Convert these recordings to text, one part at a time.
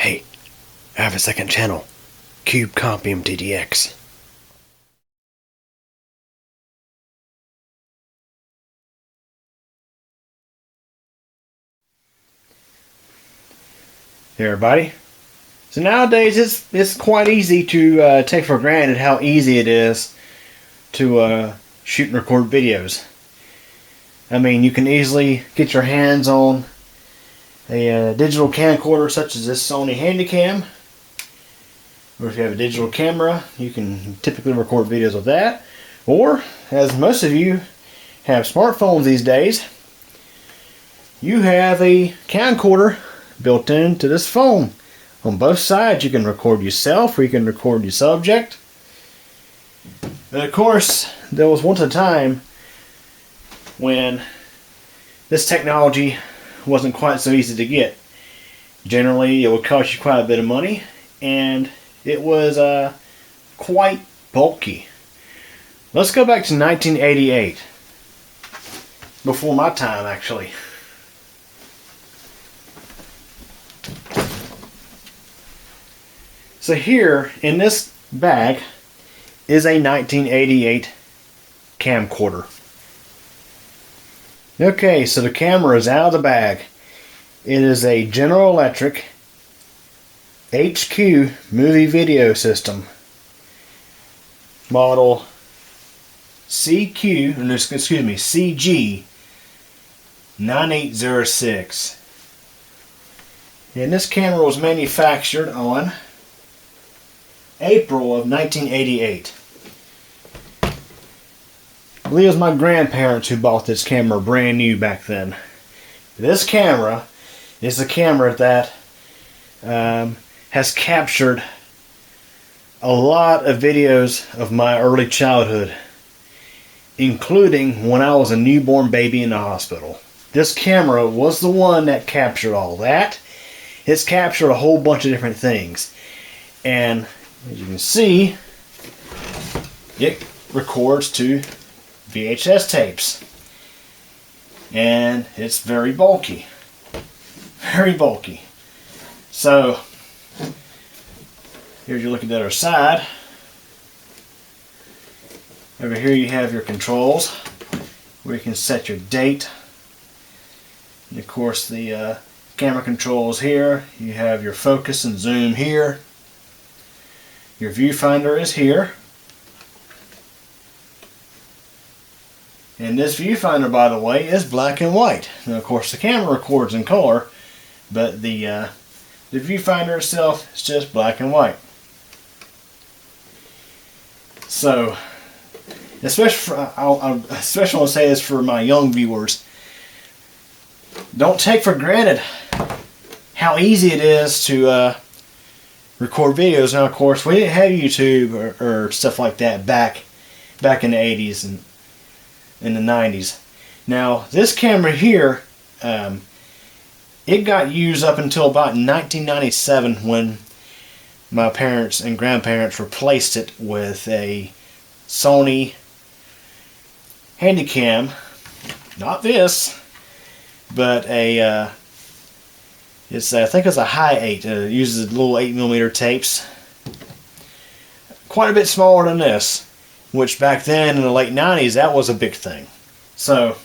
Hey, I have a second channel, Cube Comp MTDX. Hey everybody. So nowadays it's quite easy to take for granted how easy it is to shoot and record videos. I mean, you can easily get your hands on a digital camcorder such as this Sony Handycam. Or if you have a digital camera, you can typically record videos with that. Or, as most of you have smartphones these days, you have a camcorder built into this phone. On both sides you can record yourself or you can record your subject. And of course, there was once a time when this technology wasn't quite so easy to get. Generally it would cost you quite a bit of money, and it was quite bulky. Let's go back to 1988. Before my time, actually. So here in this bag is a 1988 camcorder. Okay, so the camera is out of the bag. It is a General Electric HQ movie video system. Model CG 9806. And this camera was manufactured on April of 1988. I believe it was my grandparents who bought this camera brand new back then. This camera is the camera that has captured a lot of videos of my early childhood, including when I was a newborn baby in the hospital. This camera was the one that captured all that. It's captured a whole bunch of different things. And as you can see, it records to VHS tapes. And it's very bulky. Very bulky. So, here's you look at the other side. Over here you have your controls where you can set your date. And of course the camera controls here. You have your focus and zoom here. Your viewfinder is here. And this viewfinder, by the way, is black and white. Now of course the camera records in color, but the viewfinder itself is just black and white. So, especially I especially want to say this for my young viewers, don't take for granted how easy it is to record videos. Now of course we didn't have YouTube or stuff like that back in the 80s and in the 90s. Now this camera here, it got used up until about 1997 when my parents and grandparents replaced it with a Sony Handycam. Not this, but a I think it's a high 8. It uses little 8mm tapes. Quite a bit smaller than this, which back then in the late 90s that was a big thing. So,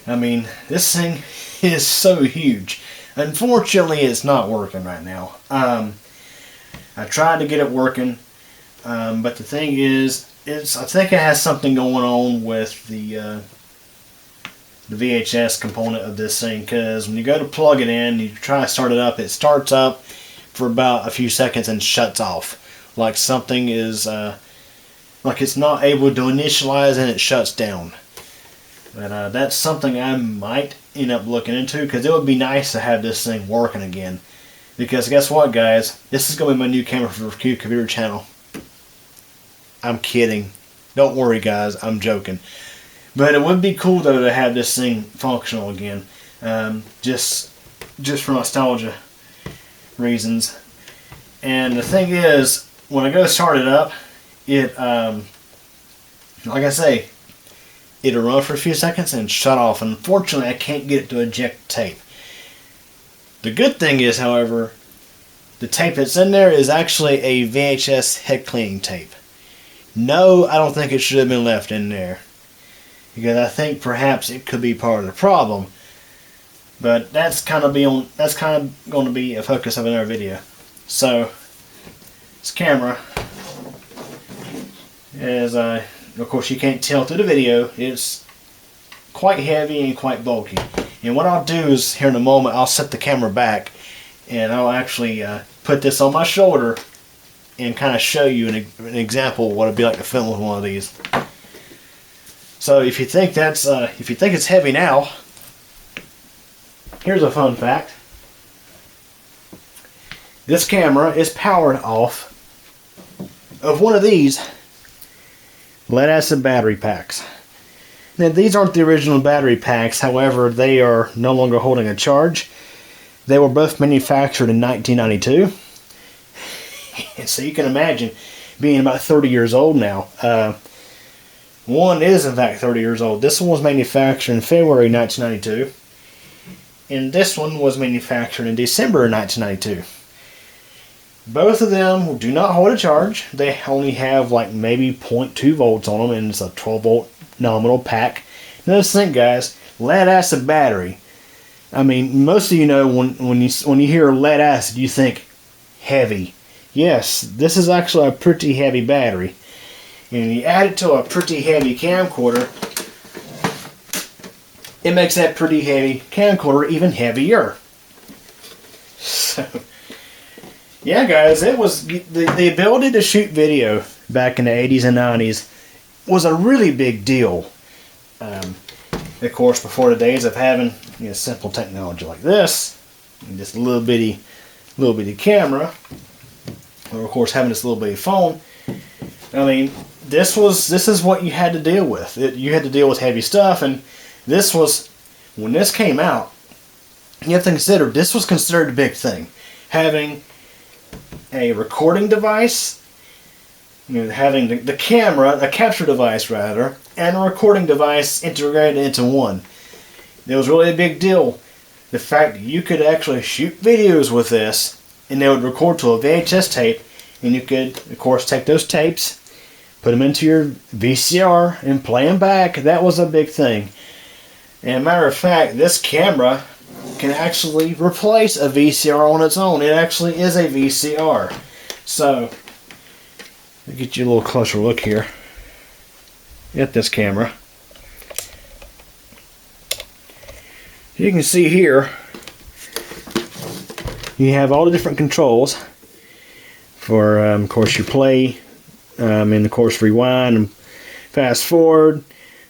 I mean, this thing is so huge. Unfortunately, it's not working right now. I tried to get it working, but the thing is, I think it has something going on with the VHS component of this thing, because when you go to plug it in, you try to start it up, it starts up for about a few seconds and shuts off. Like something is, like it's not able to initialize and it shuts down. But that's something I might end up looking into, because it would be nice to have this thing working again. Because guess what, guys? This is going to be my new camera for the Cube Computer channel. I'm kidding. Don't worry, guys. I'm joking. But it would be cool, though, to have this thing functional again. Just for nostalgia reasons. And the thing is, when I go to start it up, it, like I say, it'll run for a few seconds and shut off. Unfortunately, I can't get it to eject tape. The good thing is, however, the tape that's in there is actually a VHS head cleaning tape. No, I don't think it should have been left in there, because I think perhaps it could be part of the problem. But that's kind of going to be a focus of another video. So this camera is, of course, you can't tell through the video. It's quite heavy and quite bulky. And what I'll do is, here in a moment, I'll set the camera back, and I'll actually put this on my shoulder and kind of show you an example of what it'd be like to film with one of these. So if you think it's heavy now, here's a fun fact. This camera is powered off of one of these lead acid battery packs. Now, these aren't the original battery packs, however, they are no longer holding a charge. They were both manufactured in 1992. So you can imagine being about 30 years old now. One is, in fact, 30 years old. This one was manufactured in February 1992. And this one was manufactured in December of 1992. Both of them do not hold a charge. They only have like maybe 0.2 volts on them, and it's a 12 volt nominal pack. Now just think, guys, lead acid battery. I mean, most of you know when you hear lead acid, you think heavy. Yes, this is actually a pretty heavy battery. And you add it to a pretty heavy camcorder, it makes that pretty heavy camcorder even heavier. So, yeah, guys, it was the ability to shoot video back in the 80s and 90s was a really big deal. Of course, before the days of having simple technology like this, and just a little bitty camera, or of course having this little bitty phone. I mean, this is what you had to deal with. You had to deal with heavy stuff, and this was, when this came out, you have to consider this was considered a big thing. Having a recording device, having the camera, a capture device rather, and a recording device integrated into one. It was really a big deal. The fact that you could actually shoot videos with this, and they would record to a VHS tape, and you could, of course, take those tapes, put them into your VCR, and play them back. That was a big thing. And matter of fact, this camera can actually replace a VCR on its own. It actually is a VCR. So, I'll get you a little closer look here at this camera. You can see here, you have all the different controls for, of course, your play, and of course rewind and fast forward.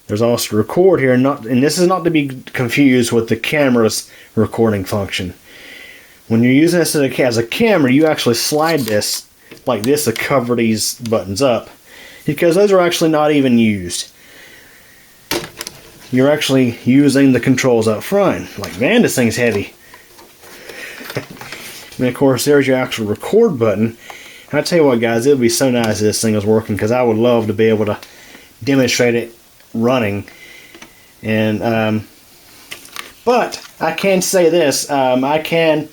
There's also record here, and this is not to be confused with the camera's recording function. When you're using this as a camera, you actually slide this like this to cover these buttons up, because those are actually not even used. You're actually using the controls up front. Like, man, this thing's heavy. And of course, there's your actual record button. And I tell you what, guys, it would be so nice if this thing was working, because I would love to be able to demonstrate it running. And but I can say this, I can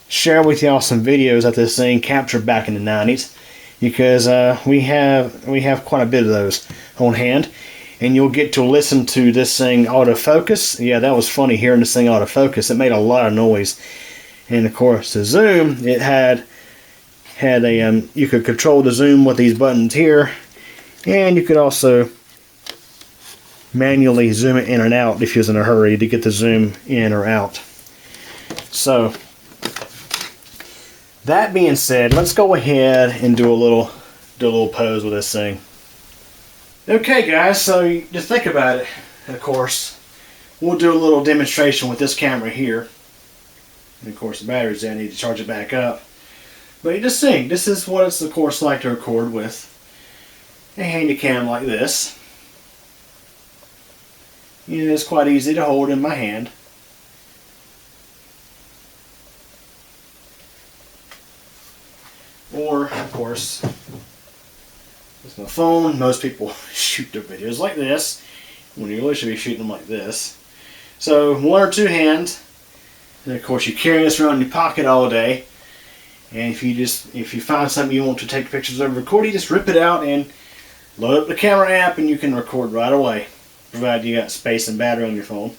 share with y'all some videos that this thing captured back in the 90s, because we have quite a bit of those on hand, and you'll get to listen to this thing autofocus. Yeah, that was funny hearing this thing autofocus. It made a lot of noise. And of course, the zoom, it had a you could control the zoom with these buttons here, and you could also manually zoom it in and out if you was in a hurry to get the zoom in or out. So, that being said, let's go ahead and do a little pose with this thing. Okay, guys, so just think about it. Of course, we'll do a little demonstration with this camera here. And of course, the battery's there. I need to charge it back up. But you just think, this is what it's, of course, like to record with a handy cam like this. It's quite easy to hold in my hand. Or, of course, with my phone. Most people shoot their videos like this, when you really should be shooting them like this. So, one or two hands, And of course, you carry this around in your pocket all day. And if you find something you want to take pictures of, record, you just rip it out and load up the camera app, and you can record right away, provided you got space and battery on your phone.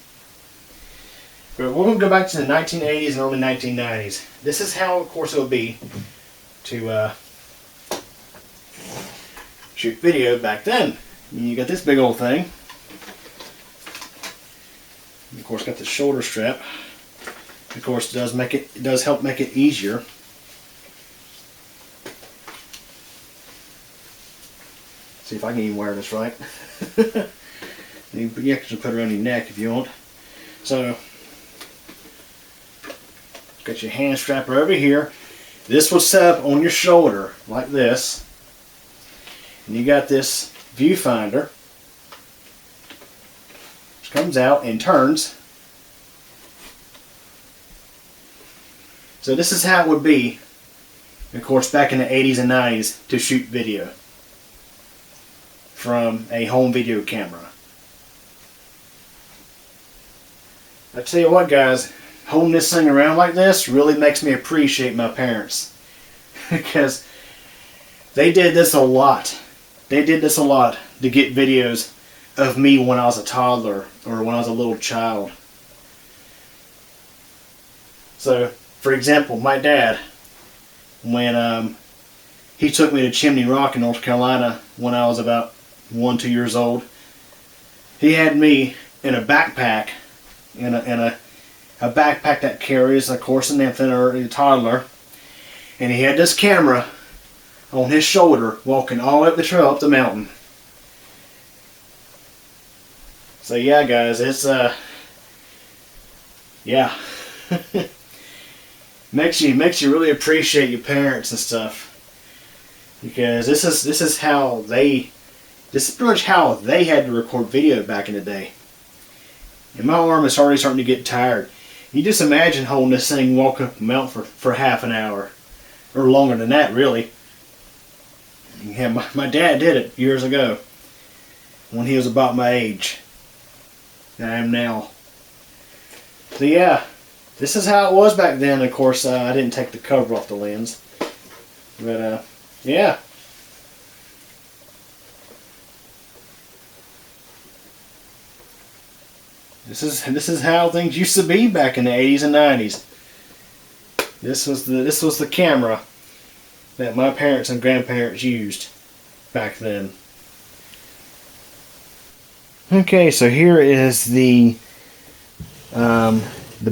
But we're going to go back to the 1980s and early 1990s. This is how, of course, it would be to shoot video back then. You got this big old thing. And of course, got the shoulder strap. Of course, it does help make it easier. See if I can even wear this right. You can put it around your neck if you want. So, got your hand strapper over here. This will set up on your shoulder like this. And you got this viewfinder, which comes out and turns. So this is how it would be, of course, back in the 80s and 90s to shoot video from a home video camera. I tell you what, guys, holding this thing around like this really makes me appreciate my parents, because they did this a lot. They did this a lot to get videos of me when I was a toddler or when I was a little child. So, for example, my dad, when he took me to Chimney Rock in North Carolina when I was about 1-2 years old, he had me in a backpack, in a backpack that carries, of course, an infant or a toddler, and he had this camera on his shoulder walking all the way up the trail, up the mountain. So yeah, guys, it's yeah. makes you really appreciate your parents and stuff, because this is pretty much how they had to record video back in the day. And my arm is already starting to get tired. You just imagine holding this thing walking up the mountain for half an hour, or longer than that, really. Yeah, my dad did it years ago when he was about my age than I am now. So yeah, this is how it was back then. Of course, I didn't take the cover off the lens, but yeah. This is how things used to be back in the 80s and 90s. This was the camera that my parents and grandparents used back then. Okay, so here is the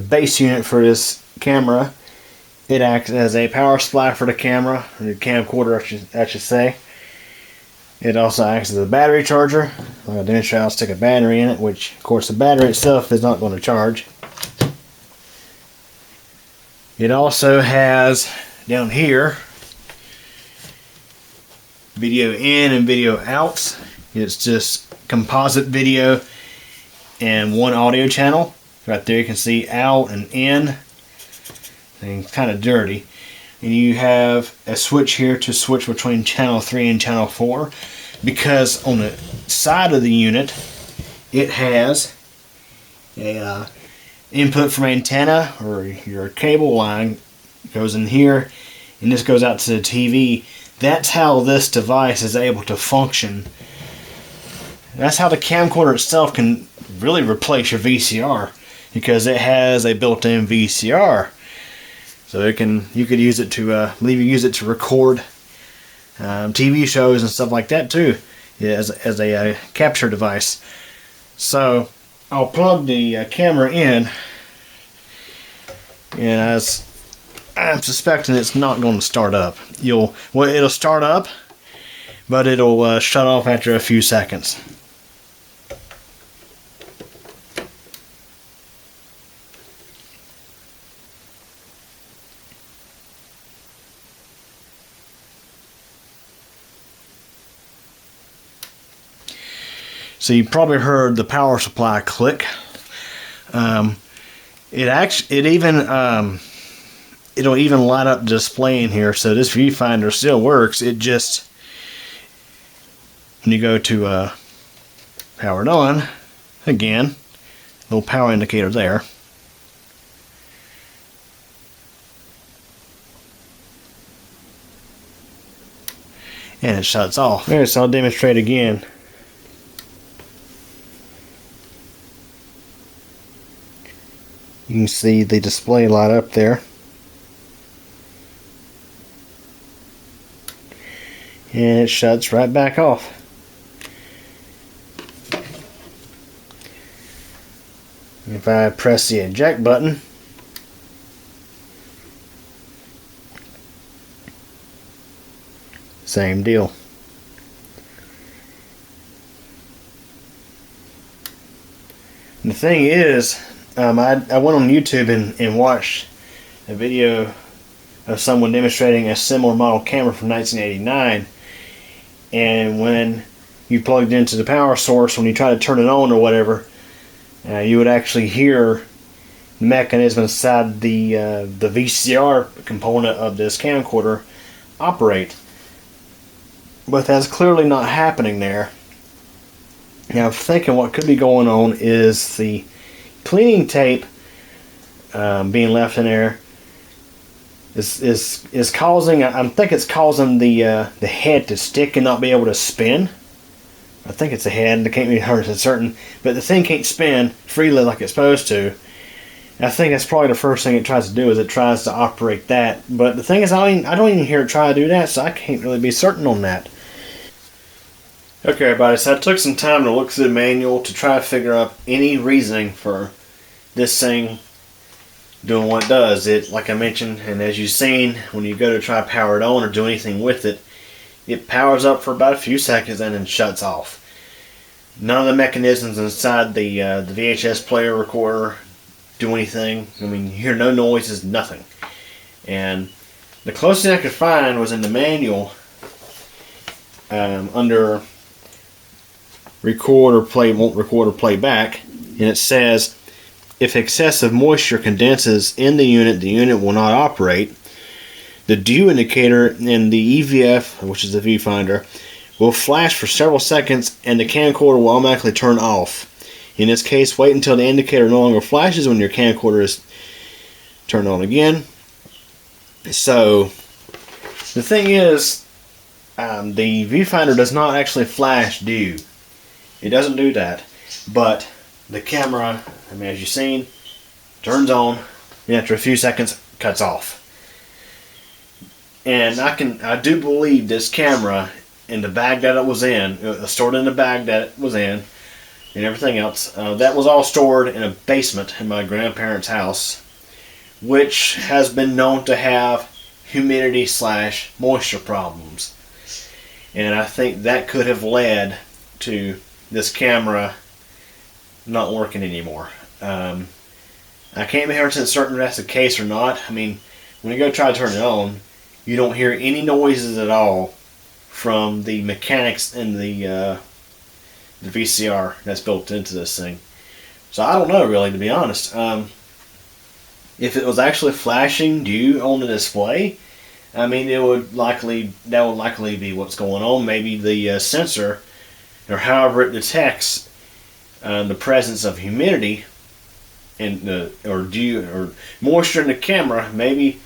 base unit for this camera. It acts as a power supply for the camera, or the camcorder, I should say. It also acts as a battery charger. I'll demonstrate. I'll stick a battery in it, which, of course, the battery itself is not going to charge. It also has down here video in and video out. It's just composite video and one audio channel. Right there you can see out and in. And it's kind of dirty. And you have a switch here to switch between channel 3 and channel 4, because on the side of the unit it has a input from antenna, or your cable line goes in here, and this goes out to the TV. That's how this device is able to function. That's how the camcorder itself can really replace your VCR, because it has a built-in VCR. So you could use it to use it to record TV shows and stuff like that too, as a capture device. So I'll plug the camera in, and as I'm suspecting it's not going to start up. It'll start up, but it'll shut off after a few seconds. So you probably heard the power supply click. It'll even light up the display in here. So this viewfinder still works. It just, when you go to power it on, again, little power indicator there. and it shuts off. There, so I'll demonstrate again. You can see the display light up there. And it shuts right back off. If I press the eject button, same deal. And the thing is, I went on YouTube and watched a video of someone demonstrating a similar model camera from 1989, and when you plugged into the power source, when you try to turn it on or whatever, you would actually hear the mechanism inside the VCR component of this camcorder operate. But that's clearly not happening there. Now, I'm thinking what could be going on is the cleaning tape being left in there is causing. I think it's causing the head to stick and not be able to spin. I think it's the head. I can't be 100% certain, but the thing can't spin freely like it's supposed to. I think that's probably the first thing it tries to do, is it tries to operate that. But the thing is, I don't even hear it try to do that, so I can't really be certain on that. Okay, everybody, so I took some time to look through the manual to try to figure out any reasoning for this thing doing what it does. It, like I mentioned, and as you've seen, when you go to try to power it on or do anything with it, it powers up for about a few seconds and then shuts off. None of the mechanisms inside the VHS player recorder do anything. I mean, you hear no noises, nothing. And the closest thing I could find was in the manual under record or play, won't record or play back, and it says if excessive moisture condenses in the unit will not operate. The dew indicator in the EVF, which is the viewfinder, will flash for several seconds and the camcorder will automatically turn off. In this case, wait until the indicator no longer flashes when your camcorder is turned on again. So the thing is, the viewfinder does not actually flash dew. It doesn't do that. But the camera, I mean, as you've seen, turns on, and after a few seconds, cuts off. And I do believe this camera, in the bag that it was in, stored in the bag that it was in, and everything else, that was all stored in a basement in my grandparents' house, which has been known to have humidity / moisture problems. And I think that could have led to this camera not working anymore. I can't be 100% certain if that's the case or not. I mean, when you go try to turn it on, you don't hear any noises at all from the mechanics in the VCR that's built into this thing. So I don't know, really, to be honest. If it was actually flashing dew on the display, I mean, that would likely be what's going on. Maybe the sensor, or however it detects the presence of humidity and or dew or moisture in the camera, maybe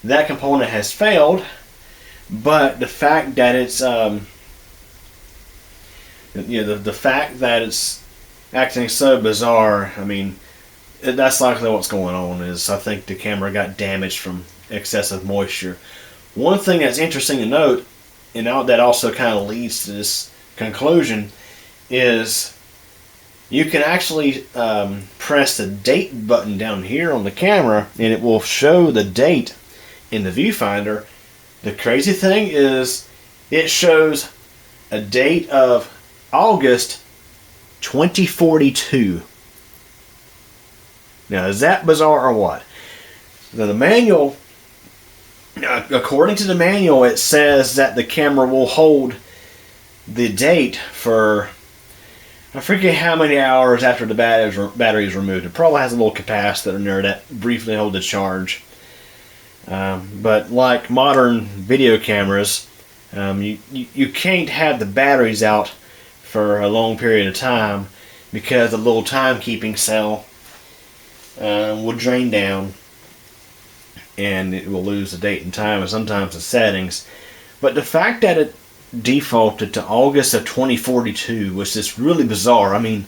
that component has failed. But the fact that it's the fact that it's acting so bizarre, I mean, that's likely what's going on. Is I think the camera got damaged from excessive moisture. One thing that's interesting to note, and that also kind of leads to this conclusion, is you can actually press the date button down here on the camera and it will show the date in the viewfinder. The crazy thing is it shows a date of August 2042. Now, is that bizarre or what? Now, the manual, according to the manual, it says that the camera will hold the date for, I forget how many hours after the battery is removed. It probably has a little capacitor in there that briefly holds the charge. But like modern video cameras, you can't have the batteries out for a long period of time because the little timekeeping cell will drain down and it will lose the date and time and sometimes the settings. But the fact that defaulted to August of 2042, which is really bizarre. I mean,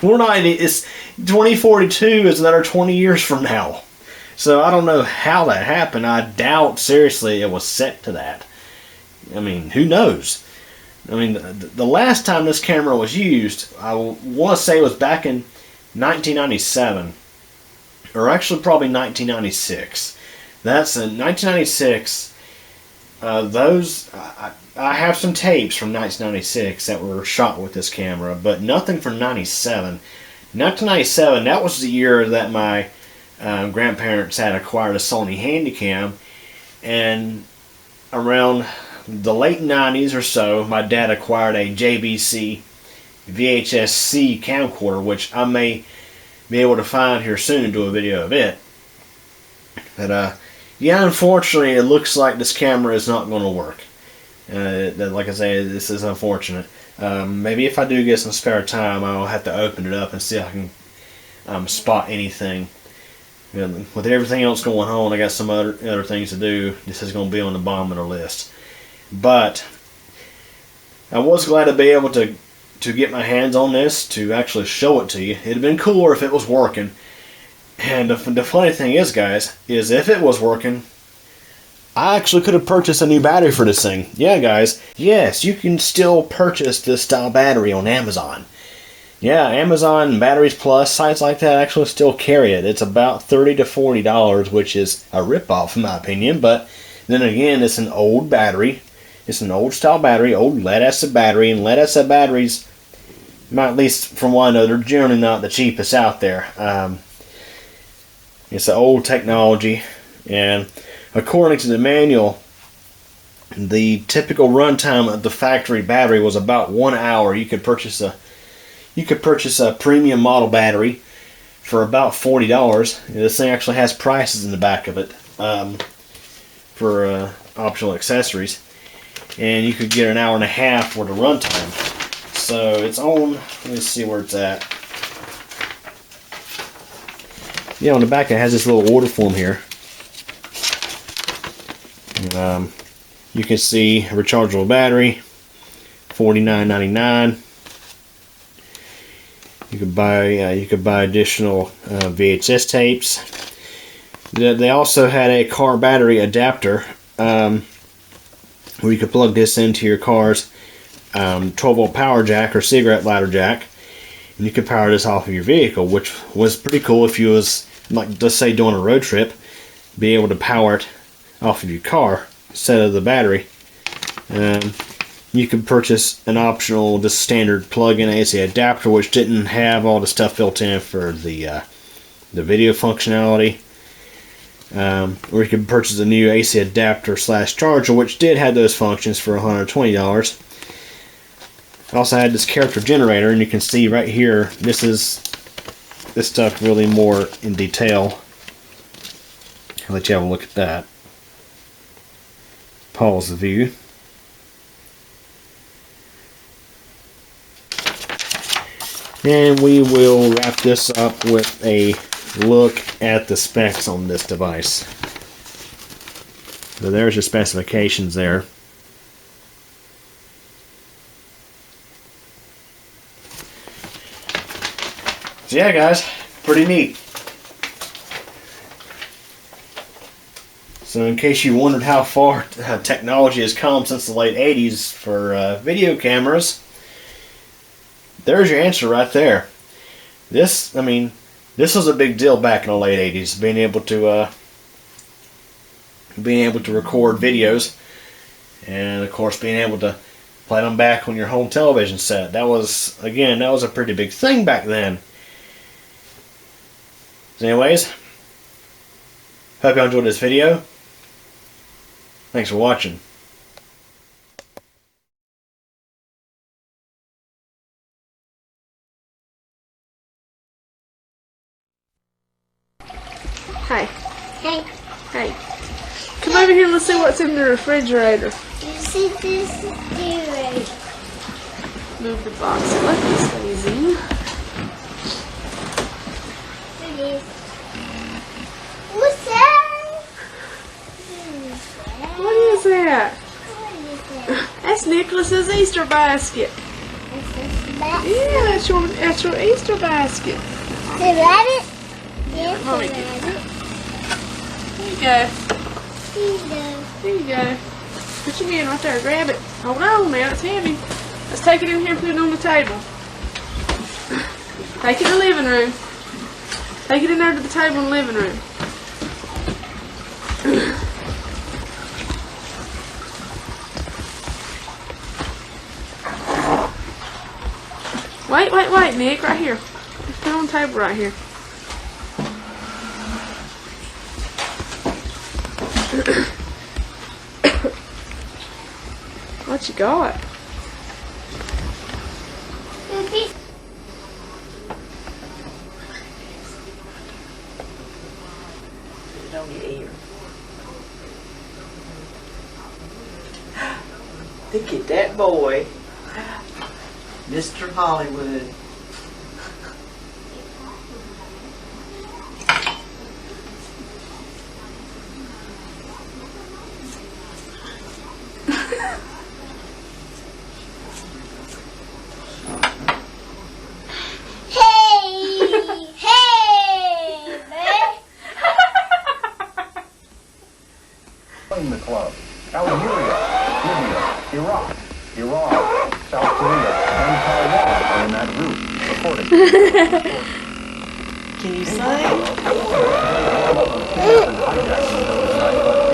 we're not. It's 2042 is another 20 years from now. So I don't know how that happened. I doubt seriously it was set to that. I mean, who knows? I mean, the last time this camera was used, I want to say it was back in 1997, or actually probably 1996. That's in 1996. I have some tapes from 1996 that were shot with this camera, but nothing from 97. 1997, that was the year that my grandparents had acquired a Sony Handycam, and around the late 90s or so, my dad acquired a GE VHS Camcorder, which I may be able to find here soon and do a video of it. But yeah, unfortunately, it looks like this camera is not going to work. Like I say, this is unfortunate. Maybe if I do get some spare time, I'll have to open it up and see if I can spot anything. With everything else going on, I got some other things to do. This is going to be on the bottom of the list. But I was glad to be able to get my hands on this, to actually show it to you. It'd have been cooler if it was working. And the funny thing is, guys, is if it was working, I actually could have purchased a new battery for this thing. Yeah, guys. Yes, you can still purchase this style battery on Amazon. Yeah, Amazon, Batteries Plus, sites like that actually still carry it. It's about $30 to $40, which is a ripoff in my opinion. But then again, it's an old battery. It's an old style battery, old lead acid battery, and lead acid batteries, at least from what I know, they're generally not the cheapest out there. It's an old technology, and according to the manual, the typical runtime of the factory battery was about 1 hour. You could purchase a premium model battery for about $40. This thing actually has prices in the back of it for optional accessories, and you could get an hour and a half for the runtime. So it's on. Let me see where it's at. Yeah, on the back it has this little order form here. You can see a rechargeable battery, $49.99. You could buy additional VHS tapes. They also had a car battery adapter where you could plug this into your car's 12-volt power jack or cigarette lighter jack, and you could power this off of your vehicle, which was pretty cool if you was, like, let's say, doing a road trip, be able to power it off of your car instead of the battery. You could purchase an optional, just standard plug-in AC adapter, which didn't have all the stuff built in for the video functionality. Or you could purchase a new AC adapter / charger, which did have those functions for $120. I also had this character generator, and you can see right here, this stuff really more in detail. I'll let you have a look at that. Pause the view. And we will wrap this up with a look at the specs on this device. So there's your specifications there. So yeah, guys, pretty neat. So in case you wondered how far technology has come since the late 80s for video cameras, there's your answer right there. This was a big deal back in the late 80s, being able to record videos, and of course being able to play them back on your home television set. That was a pretty big thing back then. So anyways, hope you enjoyed this video. Thanks for watching. Hi. Hey, Hi. Come over here and let's see what's in the refrigerator. you see this theory? Move the box so like this stays in. What's that? What is that? What is that? That's Nicholas's Easter basket. Yeah, that's your Easter basket. The rabbit? Yes, Mommy, the rabbit. There you go. Here you go. There you go. Put your hand right there. Grab it. Hold on now. It's heavy. Let's take it in here and put it on the table. Take it to the living room. Take it in there to the table in the living room. Wait, Nick. Right here. Just put it on the table right here. What you got? Put it on your ear. Look at that boy. Mr. Hollywood. The club. Algeria, Libya, Iraq, Iran, South Korea, and Taiwan are in that group, according to Can you sing?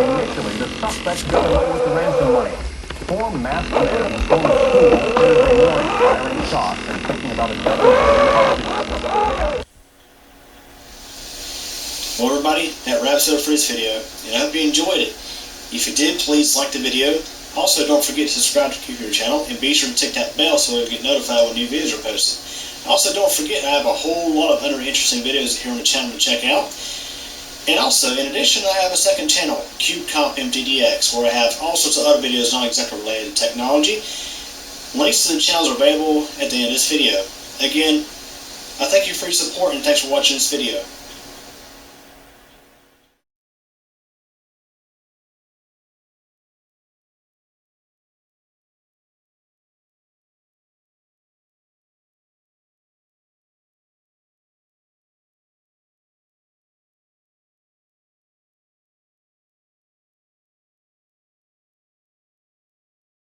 Initially, the suspects got away with the ransom money. 4 masked men stormed school Thursday morning, firing shots and taking about a dozen. Well, everybody, that wraps it up for this video, and I hope you enjoyed it. If you did, please like the video. Also, don't forget to subscribe to Camcorder channel, and be sure to tick that bell so you'll get notified when new videos are posted. Also, don't forget, I have a whole lot of other interesting videos here on the channel to check out. And also, in addition, I have a second channel, CubeComp MTDX, where I have all sorts of other videos not exactly related to technology. Links to the channels are available at the end of this video. Again, I thank you for your support, and thanks for watching this video.